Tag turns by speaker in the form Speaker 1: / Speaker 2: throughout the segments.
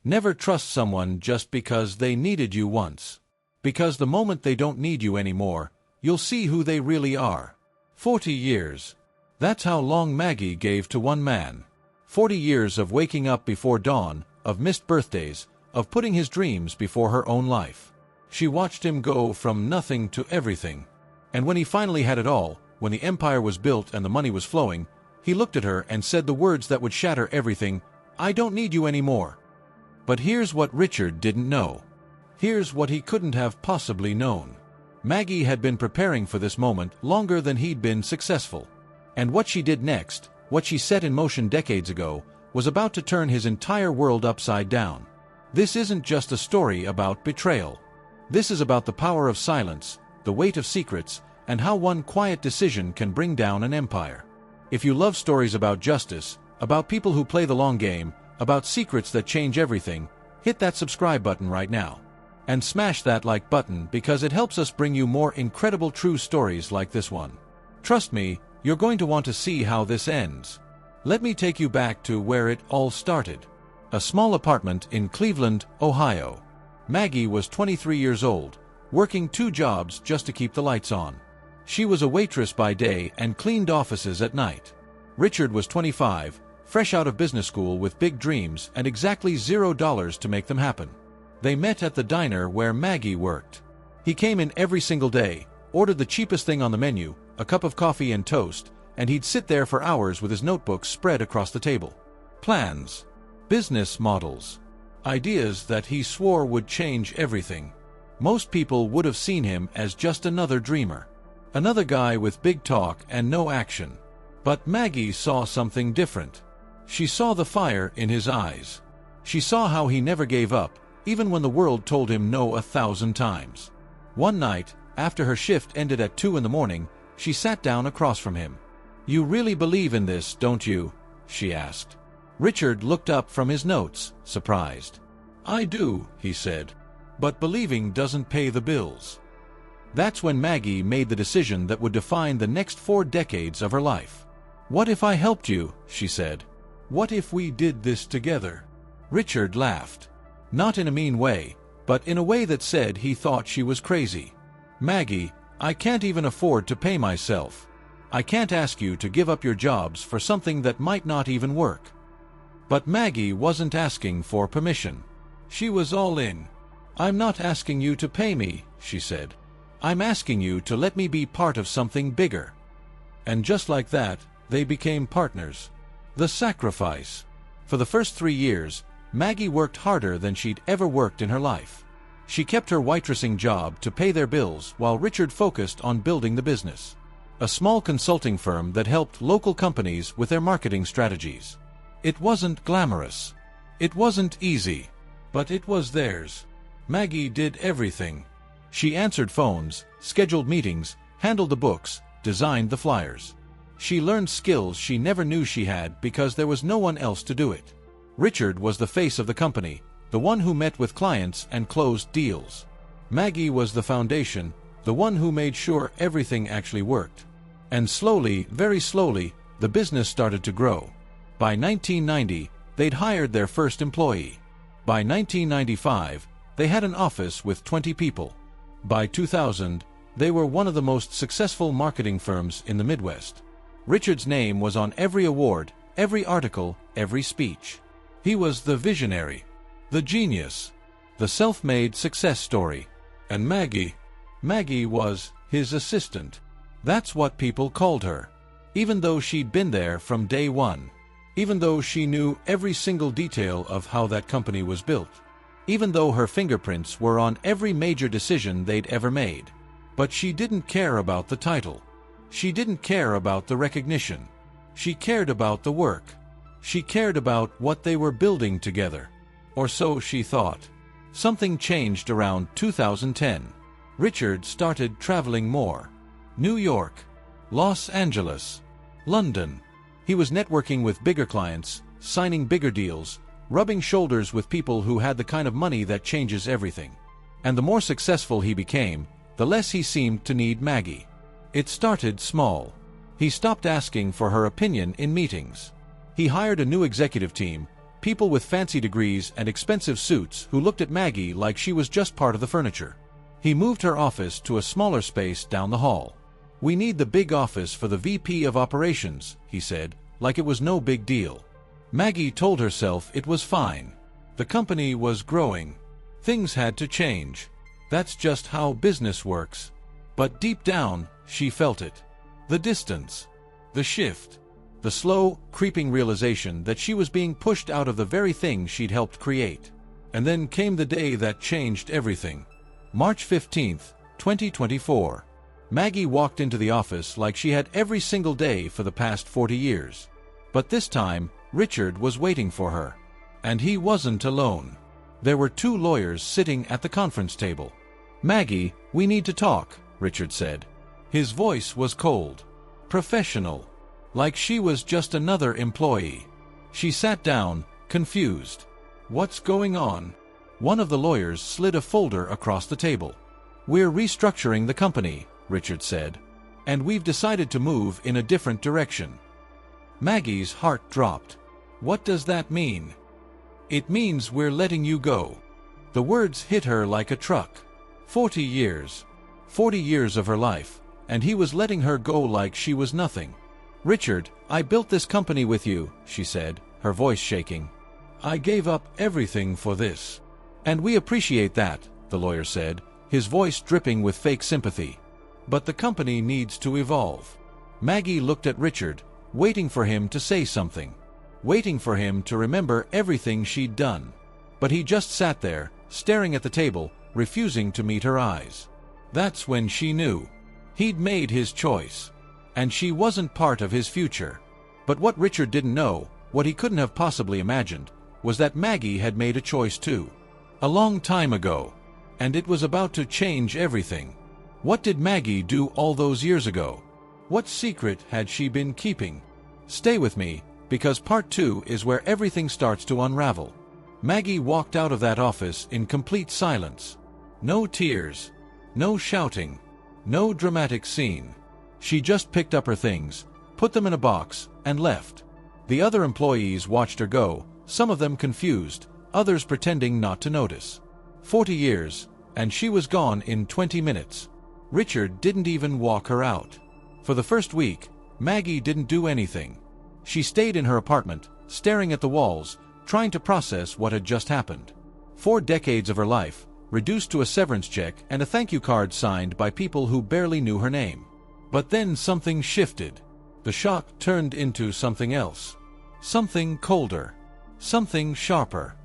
Speaker 1: Never trust someone just because they needed you once. Because the moment they don't need you anymore, you'll see who they really are. 40 years. That's how long Maggie gave to one man. 40 years of waking up before dawn, of missed birthdays, of putting his dreams before her own life. She watched him go from nothing to everything. And when he finally had it all, when the empire was built and the money was flowing, he looked at her and said the words that would shatter everything, "I don't need you anymore." But here's what Richard didn't know. Here's what he couldn't have possibly known. Maggie had been preparing for this moment longer than he'd been successful. And what she did next, what she set in motion decades ago, was about to turn his entire world upside down. This isn't just a story about betrayal. This is about the power of silence, the weight of secrets, and how one quiet decision can bring down an empire. If you love stories about justice, about people who play the long game, about secrets that change everything, hit that subscribe button right now. And smash that like button because it helps us bring you more incredible true stories like this one. Trust me, you're going to want to see how this ends. Let me take you back to where it all started. A small apartment in Cleveland, Ohio. Maggie was 23 years old, working 2 jobs just to keep the lights on. She was a waitress by day and cleaned offices at night. Richard was 25, fresh out of business school with big dreams and exactly $0 to make them happen. They met at the diner where Maggie worked. He came in every single day, ordered the cheapest thing on the menu, a cup of coffee and toast, and he'd sit there for hours with his notebook spread across the table. Plans, business models, ideas that he swore would change everything. Most people would have seen him as just another dreamer. Another guy with big talk and no action. But Maggie saw something different. She saw the fire in his eyes. She saw how he never gave up, even when the world told him no 1,000 times. One night, after her shift ended at 2 in the morning, she sat down across from him. "You really believe in this, don't you?" she asked. Richard looked up from his notes, surprised. "I do," he said. "But believing doesn't pay the bills." That's when Maggie made the decision that would define the next 4 decades of her life. "What if I helped you?" she said. "What if we did this together?" Richard laughed. Not in a mean way, but in a way that said he thought she was crazy. "Maggie, I can't even afford to pay myself. I can't ask you to give up your jobs for something that might not even work." But Maggie wasn't asking for permission. She was all in. "I'm not asking you to pay me," she said. "I'm asking you to let me be part of something bigger." And just like that, they became partners. The sacrifice. For the first 3 years, Maggie worked harder than she'd ever worked in her life. She kept her waitressing job to pay their bills while Richard focused on building the business. A small consulting firm that helped local companies with their marketing strategies. It wasn't glamorous. It wasn't easy. But it was theirs. Maggie did everything. She answered phones, scheduled meetings, handled the books, designed the flyers. She learned skills she never knew she had because there was no one else to do it. Richard was the face of the company, the one who met with clients and closed deals. Maggie was the foundation, the one who made sure everything actually worked. And slowly, very slowly, the business started to grow. By 1990, they'd hired their first employee. By 1995, they had an office with 20 people. By 2000, they were one of the most successful marketing firms in the Midwest. Richard's name was on every award, every article, every speech. He was the visionary, the genius, the self-made success story. And Maggie was his assistant. That's what people called her. Even though she'd been there from day one. Even though she knew every single detail of how that company was built. Even though her fingerprints were on every major decision they'd ever made. But she didn't care about the title. She didn't care about the recognition. She cared about the work. She cared about what they were building together. Or so she thought. Something changed around 2010. Richard started traveling more. New York, Los Angeles, London. He was networking with bigger clients, signing bigger deals, rubbing shoulders with people who had the kind of money that changes everything. And the more successful he became, the less he seemed to need Maggie. It started small. He stopped asking for her opinion in meetings. He hired a new executive team, people with fancy degrees and expensive suits who looked at Maggie like she was just part of the furniture. He moved her office to a smaller space down the hall. "We need the big office for the VP of operations," he said, like it was no big deal. Maggie told herself it was fine. The company was growing. Things had to change. That's just how business works. But deep down, she felt it. The distance. The shift. The slow, creeping realization that she was being pushed out of the very thing she'd helped create. And then came the day that changed everything. March 15th, 2024. Maggie walked into the office like she had every single day for the past 40 years. But this time, Richard was waiting for her. And he wasn't alone. There were 2 lawyers sitting at the conference table. "Maggie, we need to talk," Richard said. His voice was cold. Professional. Like she was just another employee. She sat down, confused. "What's going on?" One of the lawyers slid a folder across the table. "We're restructuring the company," Richard said. "And we've decided to move in a different direction." Maggie's heart dropped. "What does that mean?" "It means we're letting you go." The words hit her like a truck. 40 years. 40 years of her life, and he was letting her go like she was nothing. "Richard, I built this company with you," she said, her voice shaking. "I gave up everything for this." "And we appreciate that," the lawyer said, his voice dripping with fake sympathy. "But the company needs to evolve." Maggie looked at Richard, waiting for him to say something. Waiting for him to remember everything she'd done. But he just sat there, staring at the table, refusing to meet her eyes. That's when she knew. He'd made his choice. And she wasn't part of his future. But what Richard didn't know, what he couldn't have possibly imagined, was that Maggie had made a choice too. A long time ago. And it was about to change everything. What did Maggie do all those years ago? What secret had she been keeping? Stay with me, because part 2 is where everything starts to unravel. Maggie walked out of that office in complete silence. No tears. No shouting. No dramatic scene. She just picked up her things, put them in a box, and left. The other employees watched her go, some of them confused, others pretending not to notice. 40 years, and she was gone in 20 minutes. Richard didn't even walk her out. For the first week, Maggie didn't do anything. She stayed in her apartment, staring at the walls, trying to process what had just happened. 4 decades of her life, reduced to a severance check and a thank you card signed by people who barely knew her name. But then something shifted. The shock turned into something else. Something colder. Something sharper.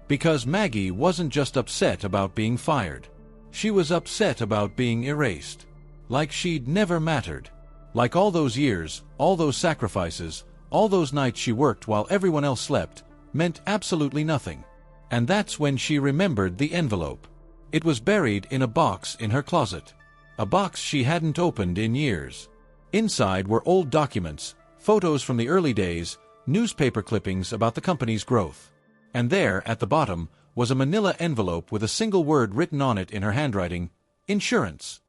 Speaker 1: Because Maggie wasn't just upset about being fired. She was upset about being erased. Like she'd never mattered. Like all those years, all those sacrifices, all those nights she worked while everyone else slept, meant absolutely nothing. And that's when she remembered the envelope. It was buried in a box in her closet. A box she hadn't opened in years. Inside were old documents, photos from the early days, newspaper clippings about the company's growth. And there, at the bottom, was a manila envelope with a single word written on it in her handwriting: insurance.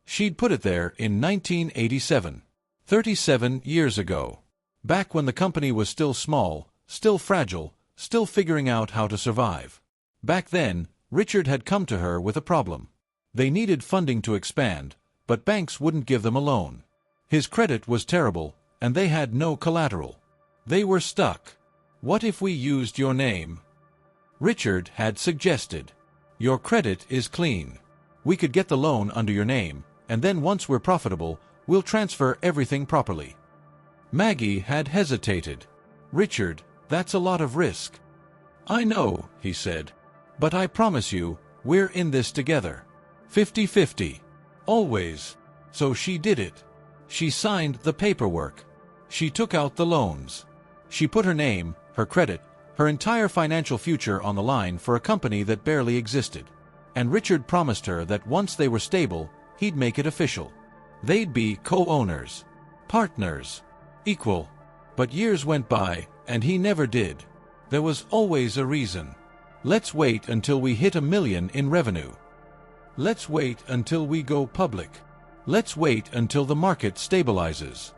Speaker 1: She'd put it there in 1987, 37 years ago. Back when the company was still small, still fragile, still figuring out how to survive. Back then, Richard had come to her with a problem. They needed funding to expand, but banks wouldn't give them a loan. His credit was terrible, and they had no collateral. They were stuck. "What if we used your name?" Richard had suggested. "Your credit is clean. We could get the loan under your name, and then once we're profitable, we'll transfer everything properly." Maggie had hesitated. "Richard, that's a lot of risk." "I know," he said. "But I promise you, we're in this together. 50-50. Always." So she did it. She signed the paperwork. She took out the loans. She put her name, her credit, her entire financial future on the line for a company that barely existed. And Richard promised her that once they were stable, he'd make it official. They'd be co-owners, partners, equal. But years went by, and he never did. There was always a reason. "Let's wait until we hit $1 million in revenue. Let's wait until we go public. Let's wait until the market stabilizes."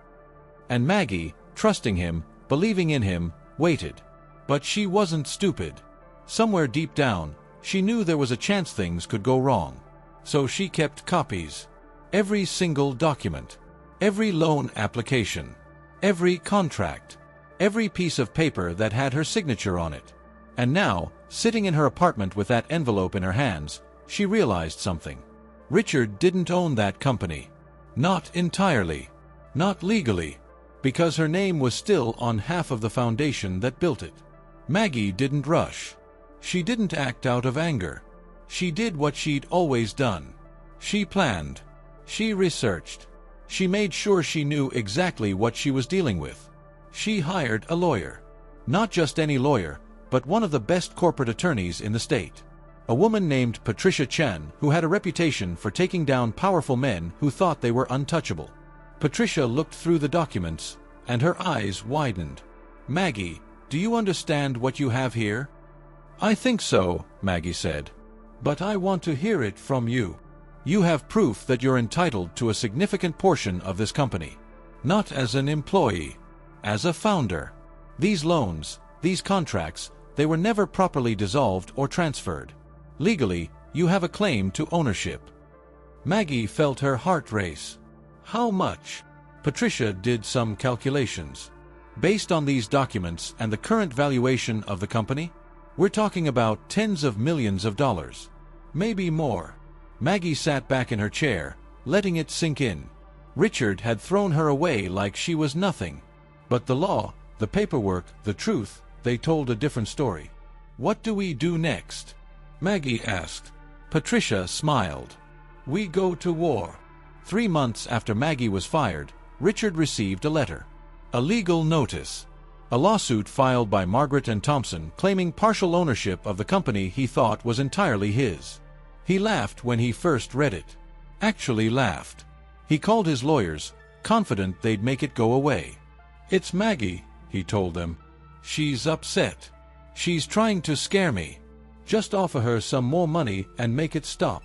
Speaker 1: And Maggie, trusting him, believing in him, waited. But she wasn't stupid. Somewhere deep down, she knew there was a chance things could go wrong. So she kept copies. Every single document. Every loan application. Every contract. Every piece of paper that had her signature on it. And now, sitting in her apartment with that envelope in her hands, she realized something. Richard didn't own that company. Not entirely. Not legally. Because her name was still on half of the foundation that built it. Maggie didn't rush. She didn't act out of anger. She did what she'd always done. She planned. She researched. She made sure she knew exactly what she was dealing with. She hired a lawyer. Not just any lawyer, but one of the best corporate attorneys in the state. A woman named Patricia Chen, who had a reputation for taking down powerful men who thought they were untouchable. Patricia looked through the documents, and her eyes widened. "Maggie, do you understand what you have here?" "I think so," Maggie said. "But I want to hear it from you. You have proof that you're entitled to a significant portion of this company. Not as an employee, as a founder. These loans, these contracts, they were never properly dissolved or transferred. Legally, you have a claim to ownership." Maggie felt her heart race. How much? Patricia did some calculations. Based on these documents and the current valuation of the company, we're talking about tens of millions of dollars. Maybe more. Maggie sat back in her chair, letting it sink in. Richard had thrown her away like she was nothing. But the law, the paperwork, the truth, they told a different story. "What do we do next?" Maggie asked. Patricia smiled. "We go to war." 3 months after Maggie was fired, Richard received a letter. A legal notice. A lawsuit filed by Margaret and Thompson claiming partial ownership of the company he thought was entirely his. He laughed when he first read it. Actually laughed. He called his lawyers, confident they'd make it go away. "It's Maggie," he told them. "She's upset. She's trying to scare me. Just offer her some more money and make it stop."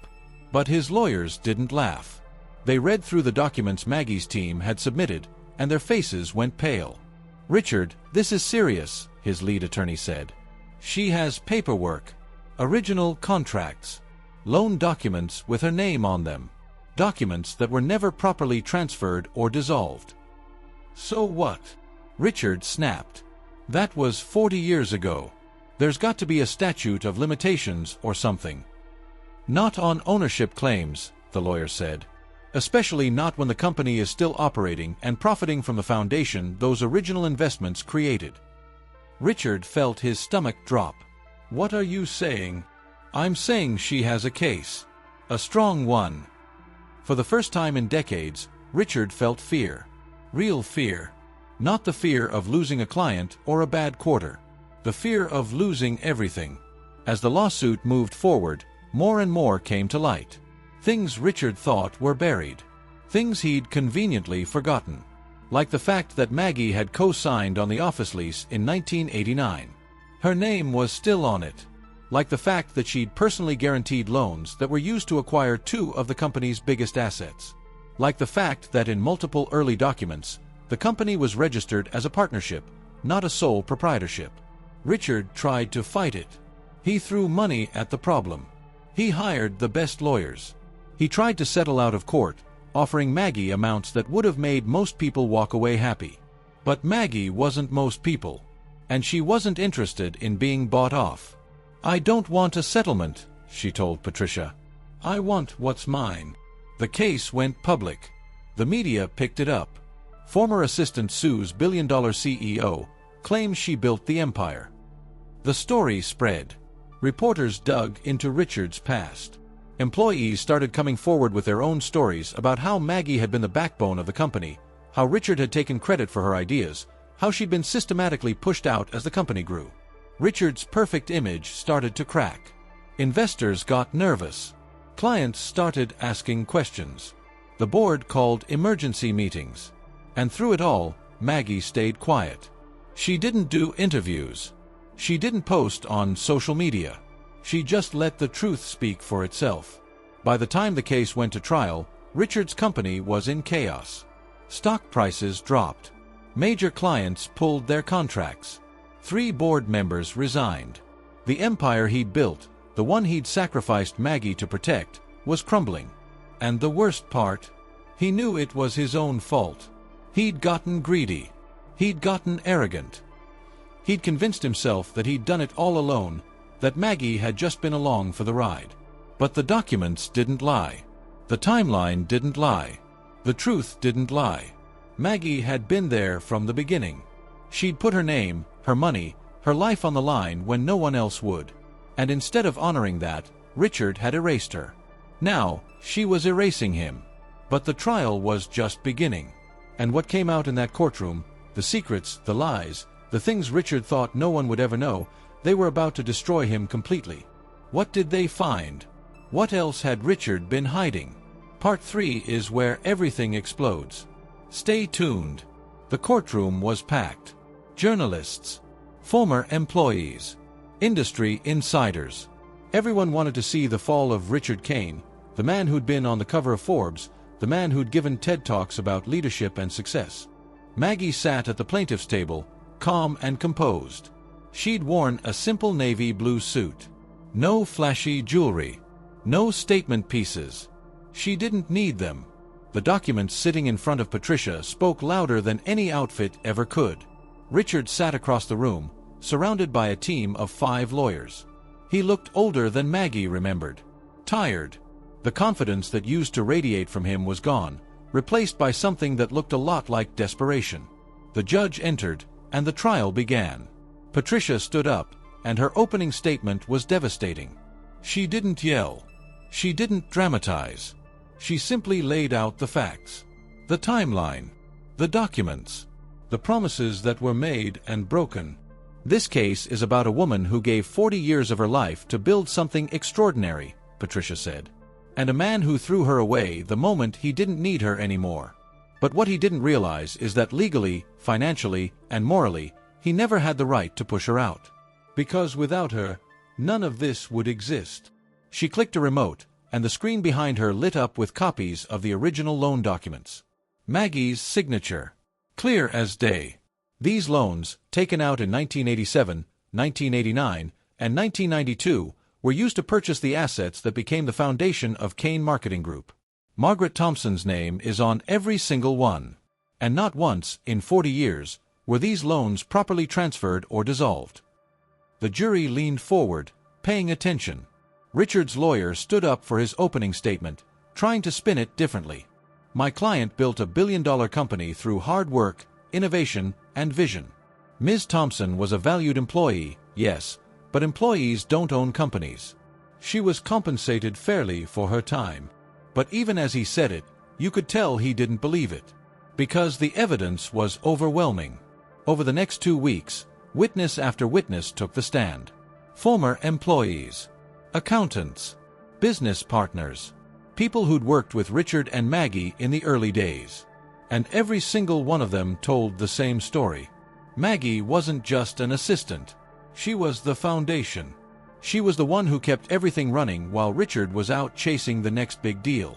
Speaker 1: But his lawyers didn't laugh. They read through the documents Maggie's team had submitted, and their faces went pale. "Richard, this is serious," his lead attorney said. "She has paperwork, original contracts, loan documents with her name on them, documents that were never properly transferred or dissolved." "So what?" Richard snapped. "That was 40 years ago. There's got to be a statute of limitations or something." "Not on ownership claims," the lawyer said. "Especially not when the company is still operating and profiting from the foundation those original investments created." Richard felt his stomach drop. "What are you saying?" "I'm saying she has a case. A strong one." For the first time in decades, Richard felt fear. Real fear. Not the fear of losing a client or a bad quarter. The fear of losing everything. As the lawsuit moved forward, more and more came to light. Things Richard thought were buried. Things he'd conveniently forgotten. Like the fact that Maggie had co-signed on the office lease in 1989. Her name was still on it. Like the fact that she'd personally guaranteed loans that were used to acquire 2 of the company's biggest assets. Like the fact that in multiple early documents, the company was registered as a partnership, not a sole proprietorship. Richard tried to fight it. He threw money at the problem. He hired the best lawyers. He tried to settle out of court, offering Maggie amounts that would have made most people walk away happy. But Maggie wasn't most people. And she wasn't interested in being bought off. "I don't want a settlement," she told Patricia. "I want what's mine." The case went public. The media picked it up. Former assistant Sue's billion-dollar CEO claims she built the empire. The story spread. Reporters dug into Richard's past. Employees started coming forward with their own stories about how Maggie had been the backbone of the company, how Richard had taken credit for her ideas, how she'd been systematically pushed out as the company grew. Richard's perfect image started to crack. Investors got nervous. Clients started asking questions. The board called emergency meetings. And through it all, Maggie stayed quiet. She didn't do interviews. She didn't post on social media. She just let the truth speak for itself. By the time the case went to trial, Richard's company was in chaos. Stock prices dropped. Major clients pulled their contracts. 3 board members resigned. The empire he'd built, the one he'd sacrificed Maggie to protect, was crumbling. And the worst part? He knew it was his own fault. He'd gotten greedy. He'd gotten arrogant. He'd convinced himself that he'd done it all alone, that Maggie had just been along for the ride. But the documents didn't lie. The timeline didn't lie. The truth didn't lie. Maggie had been there from the beginning. She'd put her name, her money, her life on the line when no one else would. And instead of honoring that, Richard had erased her. Now, she was erasing him. But the trial was just beginning. And what came out in that courtroom, the secrets, the lies, the things Richard thought no one would ever know, they were about to destroy him completely. What did they find? What else had Richard been hiding? Part 3 is where everything explodes. Stay tuned. The courtroom was packed. Journalists, former employees, industry insiders. Everyone wanted to see the fall of Richard Kane, the man who'd been on the cover of Forbes, the man who'd given TED Talks about leadership and success. Maggie sat at the plaintiff's table, calm and composed. She'd worn a simple navy blue suit. No flashy jewelry. No statement pieces. She didn't need them. The documents sitting in front of Patricia spoke louder than any outfit ever could. Richard sat across the room, surrounded by a team of 5 lawyers. He looked older than Maggie remembered. Tired. The confidence that used to radiate from him was gone, replaced by something that looked a lot like desperation. The judge entered, and the trial began. Patricia stood up, and her opening statement was devastating. She didn't yell. She didn't dramatize. She simply laid out the facts. The timeline. The documents. The promises that were made and broken. This case is about a woman who gave 40 years of her life to build something extraordinary, Patricia said. And a man who threw her away the moment he didn't need her anymore. But what he didn't realize is that legally, financially, and morally, he never had the right to push her out. Because without her, none of this would exist. She clicked a remote, and the screen behind her lit up with copies of the original loan documents. Maggie's signature. Clear as day. These loans, taken out in 1987, 1989, and 1992, were used to purchase the assets that became the foundation of Kane Marketing Group. Margaret Thompson's name is on every single one. And not once, in 40 years, were these loans properly transferred or dissolved. The jury leaned forward, paying attention. Richard's lawyer stood up for his opening statement, trying to spin it differently. My client built a billion-dollar company through hard work, innovation, and vision. Ms. Thompson was a valued employee, yes, but employees don't own companies. She was compensated fairly for her time. But even as he said it, you could tell he didn't believe it. Because the evidence was overwhelming. Over the next 2 weeks, witness after witness took the stand. Former employees, accountants, business partners, people who'd worked with Richard and Maggie in the early days. And every single one of them told the same story. Maggie wasn't just an assistant. She was the foundation. She was the one who kept everything running while Richard was out chasing the next big deal.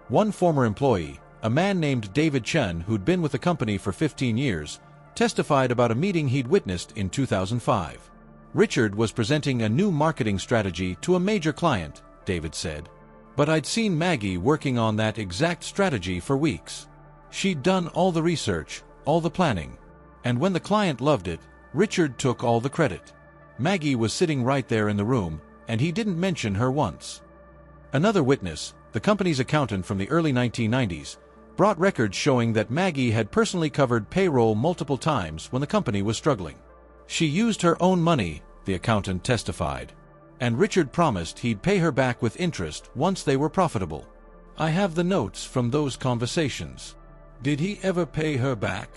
Speaker 1: One former employee, a man named David Chen who'd been with the company for 15 years, testified about a meeting he'd witnessed in 2005. Richard was presenting a new marketing strategy to a major client, David said. But I'd seen Maggie working on that exact strategy for weeks. She'd done all the research, all the planning. And when the client loved it, Richard took all the credit. Maggie was sitting right there in the room, and he didn't mention her once. Another witness, the company's accountant from the early 1990s, brought records showing that Maggie had personally covered payroll multiple times when the company was struggling. She used her own money, the accountant testified. And Richard promised he'd pay her back with interest once they were profitable. I have the notes from those conversations. Did he ever pay her back?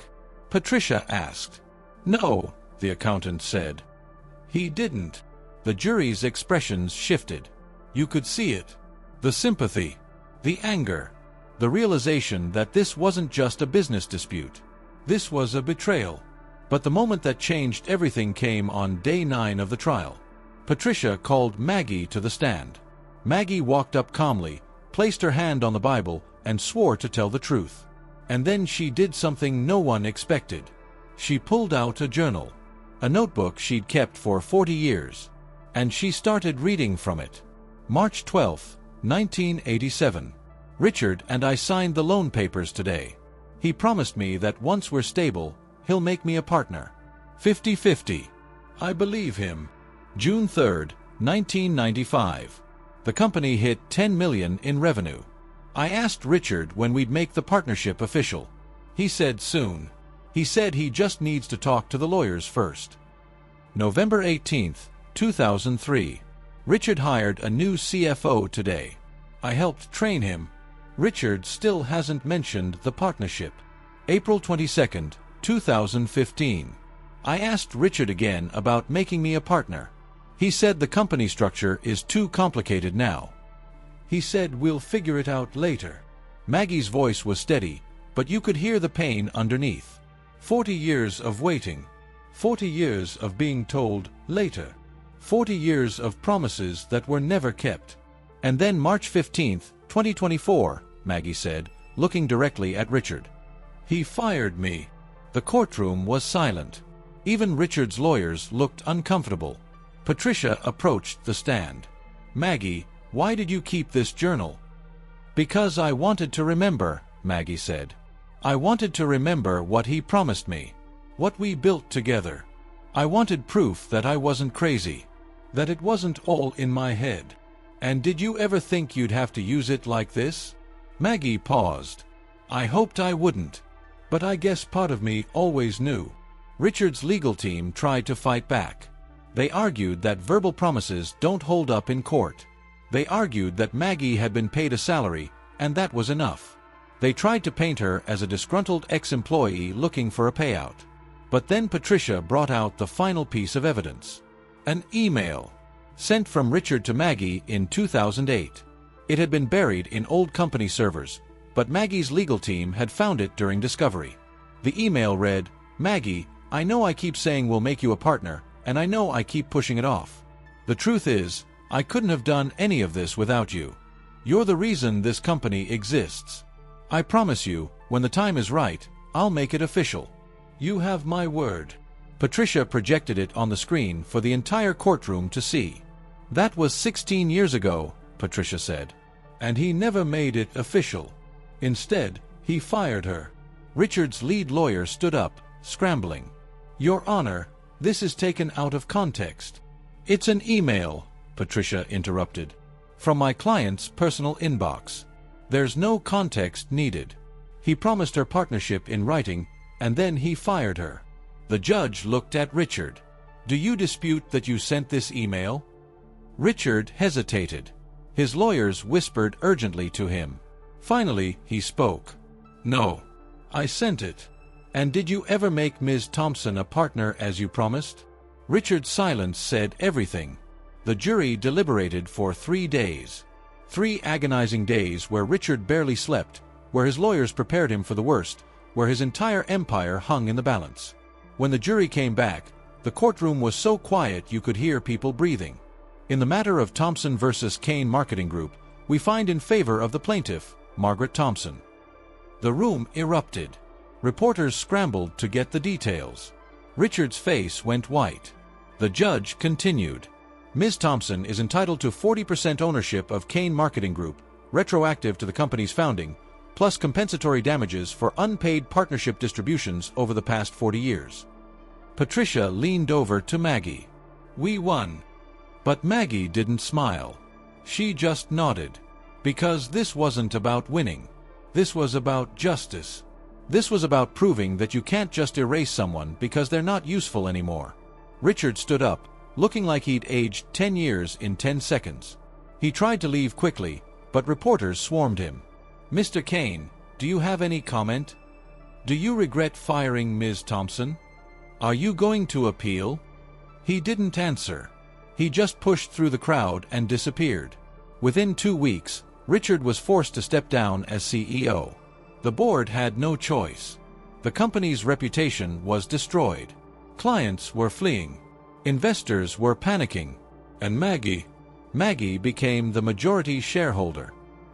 Speaker 1: Patricia asked. No, the accountant said. He didn't. The jury's expressions shifted. You could see it. The sympathy. The anger. The realization that this wasn't just a business dispute. This was a betrayal. But the moment that changed everything came on day 9 of the trial. Patricia called Maggie to the stand. Maggie walked up calmly, placed her hand on the Bible, and swore to tell the truth. And then she did something no one expected. She pulled out a journal. a notebook she'd kept for 40 years. And she started reading from it. March 12, 1987. Richard and I signed the loan papers today. He promised me that once we're stable, he'll make me a partner. 50-50. I believe him. June 3, 1995. The company hit $10 million in revenue. I asked Richard when we'd make the partnership official. He said soon. He said he just needs to talk to the lawyers first. November 18, 2003. Richard hired a new CFO today. I helped train him. Richard still hasn't mentioned the partnership. April 22, 2015. I asked Richard again about making me a partner. He said the company structure is too complicated now. He said we'll figure it out later. Maggie's voice was steady, but you could hear the pain underneath. 40 years of waiting. 40 years of being told later. 40 years of promises that were never kept. And then March 15, 2024, Maggie said, looking directly at Richard. He fired me. The courtroom was silent. Even Richard's lawyers looked uncomfortable. Patricia approached the stand. Maggie, why did you keep this journal? Because I wanted to remember, Maggie said. I wanted to remember what he promised me. What we built together. I wanted proof that I wasn't crazy. That it wasn't all in my head. And did you ever think you'd have to use it like this? Maggie paused. I hoped I wouldn't. But I guess part of me always knew. Richard's legal team tried to fight back. They argued that verbal promises don't hold up in court. They argued that Maggie had been paid a salary, and that was enough. They tried to paint her as a disgruntled ex-employee looking for a payout. But then Patricia brought out the final piece of evidence. An email. Sent from Richard to Maggie in 2008. It had been buried in old company servers, but Maggie's legal team had found it during discovery. The email read, Maggie, I know I keep saying we'll make you a partner, and I know I keep pushing it off. The truth is, I couldn't have done any of this without you. You're the reason this company exists. I promise you, when the time is right, I'll make it official. You have my word. Patricia projected it on the screen for the entire courtroom to see. That was 16 years ago, Patricia said. And he never made it official. Instead, he fired her. Richard's lead lawyer stood up, scrambling. Your Honor, this is taken out of context. It's an email, Patricia interrupted. From my client's personal inbox. There's no context needed. He promised her partnership in writing, and then he fired her. The judge looked at Richard. Do you dispute that you sent this email? Richard hesitated. His lawyers whispered urgently to him. Finally, he spoke. No. I sent it. And did you ever make Ms. Thompson a partner as you promised? Richard's silence said everything. The jury deliberated for 3 days. 3 agonizing days where Richard barely slept, where his lawyers prepared him for the worst, where his entire empire hung in the balance. When the jury came back, the courtroom was so quiet you could hear people breathing. In the matter of Thompson versus Kane Marketing Group, we find in favor of the plaintiff, Margaret Thompson. The room erupted. Reporters scrambled to get the details. Richard's face went white. The judge continued. Ms. Thompson is entitled to 40% ownership of Kane Marketing Group, retroactive to the company's founding, plus compensatory damages for unpaid partnership distributions over the past 40 years. Patricia leaned over to Maggie. We won. But Maggie didn't smile. She just nodded. Because this wasn't about winning. This was about justice. This was about proving that you can't just erase someone because they're not useful anymore. Richard stood up, looking like he'd aged 10 years in 10 seconds. He tried to leave quickly, but reporters swarmed him. Mr. Kane, do you have any comment? Do you regret firing Ms. Thompson? Are you going to appeal? He didn't answer. He just pushed through the crowd and disappeared. Within 2 weeks, Richard was forced to step down as CEO. The board had no choice. The company's reputation was destroyed. Clients were fleeing. Investors were panicking. And Maggie became the majority shareholder.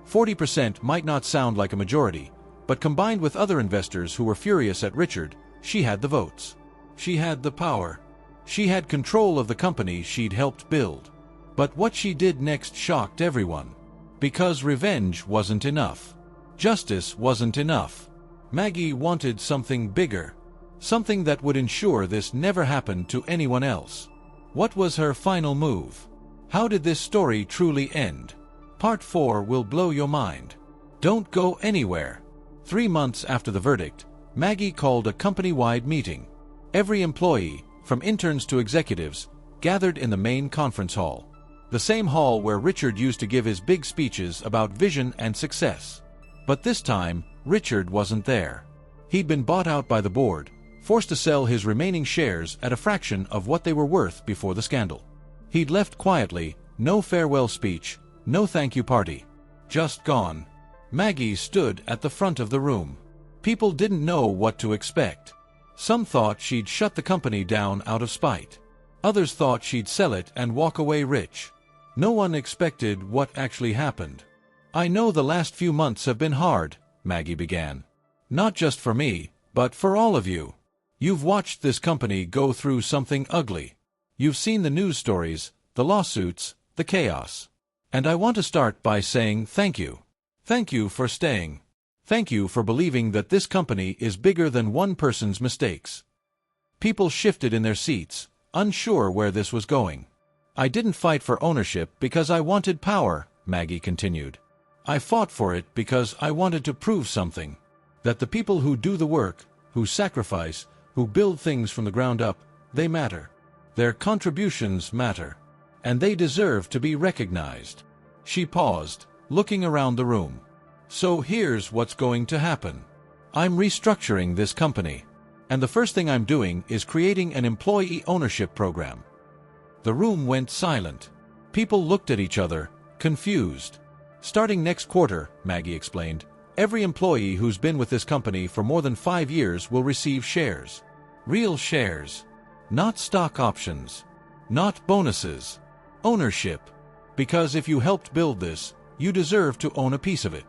Speaker 1: 40% might not sound like a majority, but combined with other investors who were furious at Richard, she had the votes. She had the power. She had control of the company she'd helped build. But what she did next shocked everyone. Because revenge wasn't enough. Justice wasn't enough. Maggie wanted something bigger. Something that would ensure this never happened to anyone else. What was her final move? How did this story truly end? Part 4 will blow your mind. Don't go anywhere. 3 months after the verdict, Maggie called a company-wide meeting. Every employee, from interns to executives, gathered in the main conference hall. The same hall where Richard used to give his big speeches about vision and success. But this time, Richard wasn't there. He'd been bought out by the board, forced to sell his remaining shares at a fraction of what they were worth before the scandal. He'd left quietly, no farewell speech, no thank you party. Just gone. Maggie stood at the front of the room. People didn't know what to expect. Some thought she'd shut the company down out of spite. Others thought she'd sell it and walk away rich. No one expected what actually happened. "I know the last few months have been hard," Maggie began. "Not just for me, but for all of you. You've watched this company go through something ugly. You've seen the news stories, the lawsuits, the chaos. And I want to start by saying thank you. Thank you for staying. Thank you for believing that this company is bigger than one person's mistakes." People shifted in their seats, unsure where this was going. "I didn't fight for ownership because I wanted power," Maggie continued. "I fought for it because I wanted to prove something. That the people who do the work, who sacrifice, who build things from the ground up, they matter. Their contributions matter. And they deserve to be recognized." She paused, looking around the room. "So here's what's going to happen. I'm restructuring this company. And the first thing I'm doing is creating an employee ownership program." The room went silent. People looked at each other, confused. "Starting next quarter," Maggie explained, "every employee who's been with this company for more than 5 years will receive shares. Real shares. Not stock options. Not bonuses. Ownership. Because if you helped build this, you deserve to own a piece of it."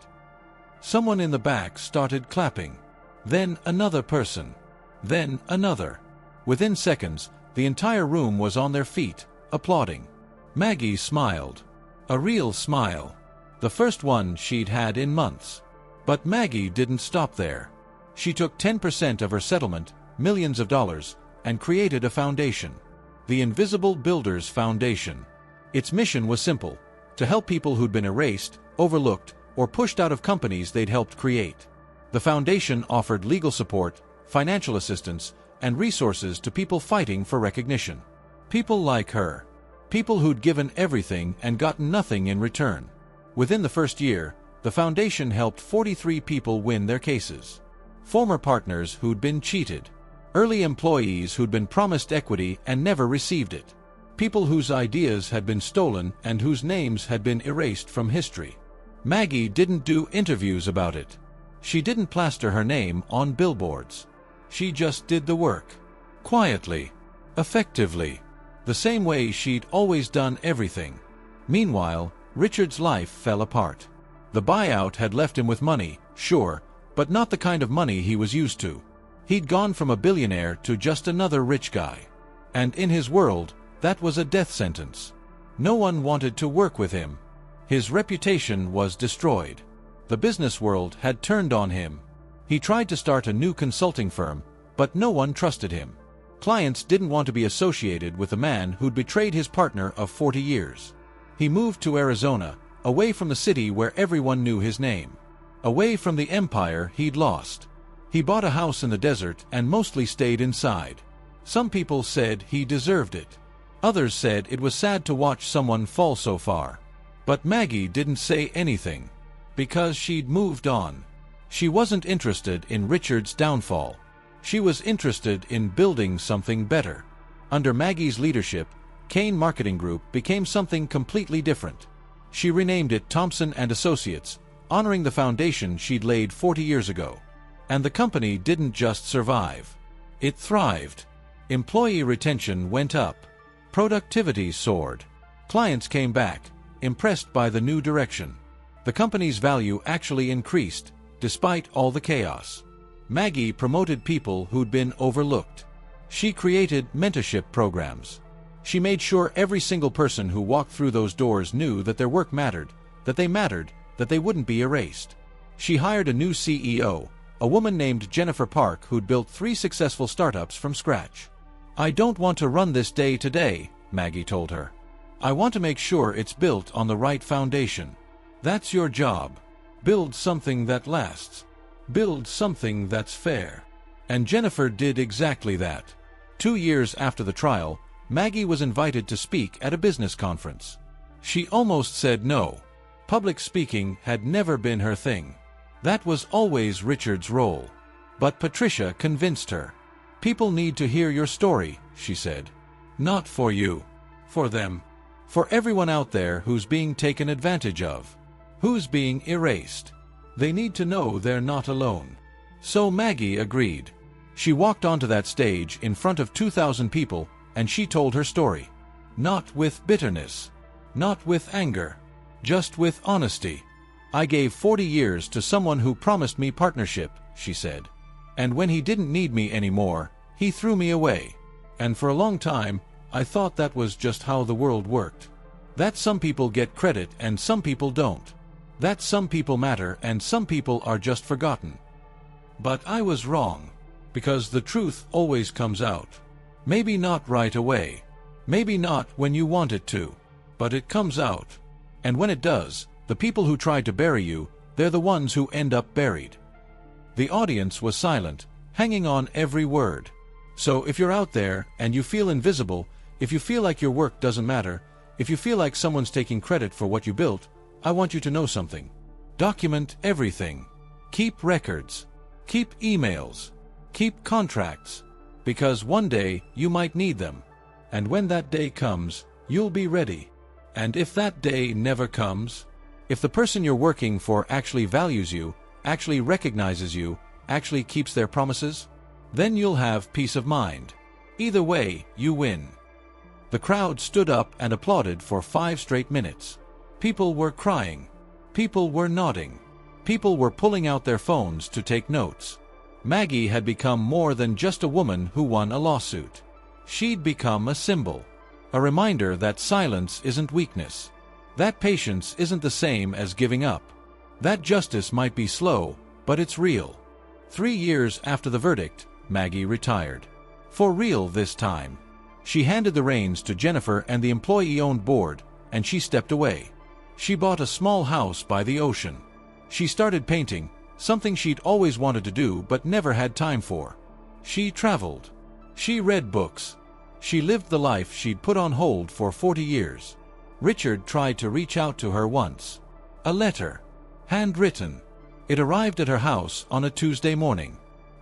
Speaker 1: Someone in the back started clapping. Then another person. Then another. Within seconds, the entire room was on their feet, applauding. Maggie smiled. A real smile. The first one she'd had in months. But Maggie didn't stop there. She took 10% of her settlement, millions of dollars, and created a foundation. The Invisible Builders Foundation. Its mission was simple: to help people who'd been erased, overlooked, or pushed out of companies they'd helped create. The foundation offered legal support, financial assistance, and resources to people fighting for recognition. People like her. People who'd given everything and gotten nothing in return. Within the first year, the foundation helped 43 people win their cases. Former partners who'd been cheated. Early employees who'd been promised equity and never received it. People whose ideas had been stolen and whose names had been erased from history. Maggie didn't do interviews about it. She didn't plaster her name on billboards. She just did the work. Quietly. Effectively. The same way she'd always done everything. Meanwhile, Richard's life fell apart. The buyout had left him with money, sure, but not the kind of money he was used to. He'd gone from a billionaire to just another rich guy. And in his world, that was a death sentence. No one wanted to work with him. His reputation was destroyed. The business world had turned on him. He tried to start a new consulting firm, but no one trusted him. Clients didn't want to be associated with a man who'd betrayed his partner of 40 years. He moved to Arizona, away from the city where everyone knew his name. Away from the empire he'd lost. He bought a house in the desert and mostly stayed inside. Some people said he deserved it. Others said it was sad to watch someone fall so far. But Maggie didn't say anything. Because she'd moved on. She wasn't interested in Richard's downfall. She was interested in building something better. Under Maggie's leadership, Kane Marketing Group became something completely different. She renamed it Thompson & Associates, honoring the foundation she'd laid 40 years ago. And the company didn't just survive. It thrived. Employee retention went up. Productivity soared. Clients came back, impressed by the new direction. The company's value actually increased, despite all the chaos. Maggie promoted people who'd been overlooked. She created mentorship programs. She made sure every single person who walked through those doors knew that their work mattered, that they wouldn't be erased. She hired a new CEO, a woman named Jennifer Park who'd built 3 successful startups from scratch. "I don't want to run this day to day," Maggie told her. "I want to make sure it's built on the right foundation. That's your job. Build something that lasts. Build something that's fair." And Jennifer did exactly that. 2 years after the trial, Maggie was invited to speak at a business conference. She almost said no. Public speaking had never been her thing. That was always Richard's role. But Patricia convinced her. "People need to hear your story," she said. "Not for you. For them. For everyone out there who's being taken advantage of. Who's being erased. They need to know they're not alone." So Maggie agreed. She walked onto that stage in front of 2,000 people and she told her story. Not with bitterness. Not with anger. Just with honesty. "I gave 40 years to someone who promised me partnership," she said. "And when he didn't need me anymore, he threw me away. And for a long time, I thought that was just how the world worked. That some people get credit and some people don't. That some people matter and some people are just forgotten. But I was wrong. Because the truth always comes out. Maybe not right away. Maybe not when you want it to. But it comes out. And when it does, the people who tried to bury you, they're the ones who end up buried." The audience was silent, hanging on every word. So if you're out there and you feel invisible, if you feel like your work doesn't matter, if you feel like someone's taking credit for what you built, I want you to know something. Document everything. Keep records. Keep emails. Keep contracts. Because one day you might need them. And when that day comes, you'll be ready. And if that day never comes, if the person you're working for actually values you, actually recognizes you, actually keeps their promises, then you'll have peace of mind. Either way, you win. The crowd stood up and applauded for 5 straight minutes. People were crying. People were nodding. People were pulling out their phones to take notes. Maggie had become more than just a woman who won a lawsuit. She'd become a symbol. A reminder that silence isn't weakness. That patience isn't the same as giving up. That justice might be slow, but it's real. 3 years after the verdict, Maggie retired. For real this time. She handed the reins to Jennifer and the employee-owned board, and she stepped away. She bought a small house by the ocean. She started painting, something she'd always wanted to do but never had time for. She traveled. She read books. She lived the life she'd put on hold for 40 years. Richard tried to reach out to her once. A letter. Handwritten. It arrived at her house on a Tuesday morning.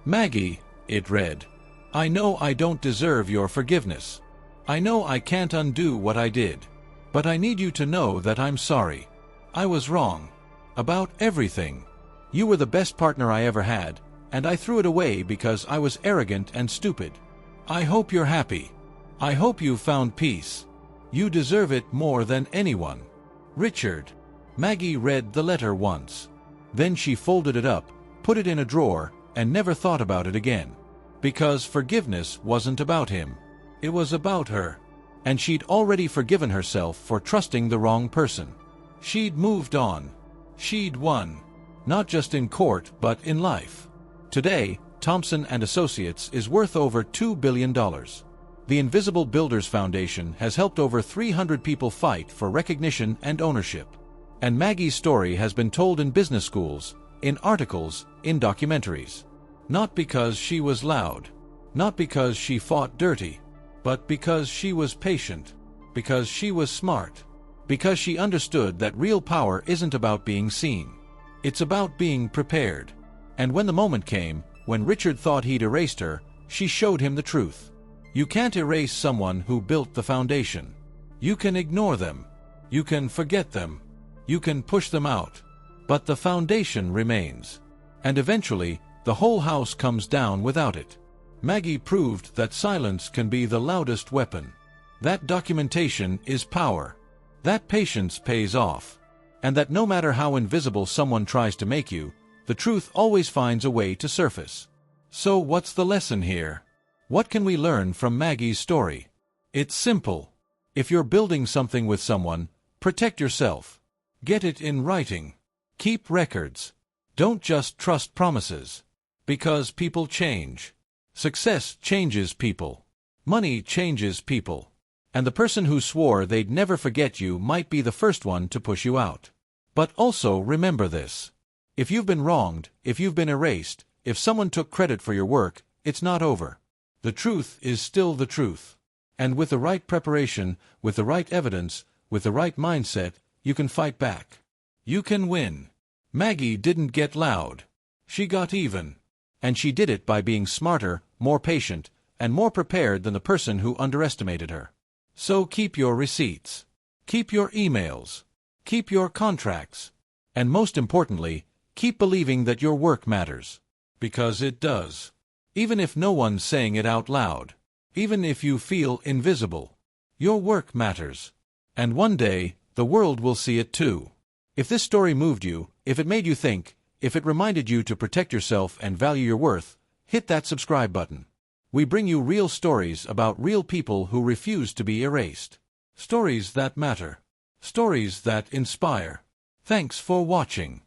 Speaker 1: "Maggie," it read, "I know I don't deserve your forgiveness. I know I can't undo what I did. But I need you to know that I'm sorry. I was wrong. About everything. You were the best partner I ever had, and I threw it away because I was arrogant and stupid. I hope you're happy. I hope you found peace. You deserve it more than anyone. Richard." Maggie read the letter once. Then she folded it up, put it in a drawer, and never thought about it again. Because forgiveness wasn't about him. It was about her. And she'd already forgiven herself for trusting the wrong person. She'd moved on. She'd won. Not just in court, but in life. Today, Thompson & Associates is worth over $2 billion. The Invisible Builders Foundation has helped over 300 people fight for recognition and ownership. And Maggie's story has been told in business schools, in articles, in documentaries. Not because she was loud. Not because she fought dirty. But because she was patient. Because she was smart. Because she understood that real power isn't about being seen. It's about being prepared. And when the moment came, when Richard thought he'd erased her, she showed him the truth. You can't erase someone who built the foundation. You can ignore them. You can forget them. You can push them out. But the foundation remains. And eventually, the whole house comes down without it. Maggie proved that silence can be the loudest weapon. That documentation is power. That patience pays off. And that no matter how invisible someone tries to make you, the truth always finds a way to surface. So what's the lesson here? What can we learn from Maggie's story? It's simple. If you're building something with someone, protect yourself. Get it in writing. Keep records. Don't just trust promises. Because people change. Success changes people. Money changes people. And the person who swore they'd never forget you might be the first one to push you out. But also remember this. If you've been wronged, if you've been erased, if someone took credit for your work, it's not over. The truth is still the truth. And with the right preparation, with the right evidence, with the right mindset, you can fight back. You can win. Maggie didn't get loud. She got even. And she did it by being smarter, more patient, and more prepared than the person who underestimated her. So keep your receipts. Keep your emails. Keep your contracts. And most importantly, keep believing that your work matters. Because it does. Even if no one's saying it out loud. Even if you feel invisible. Your work matters. And one day, the world will see it too. If this story moved you, if it made you think, if it reminded you to protect yourself and value your worth, hit that subscribe button. We bring you real stories about real people who refuse to be erased. Stories that matter. Stories that inspire. Thanks for watching.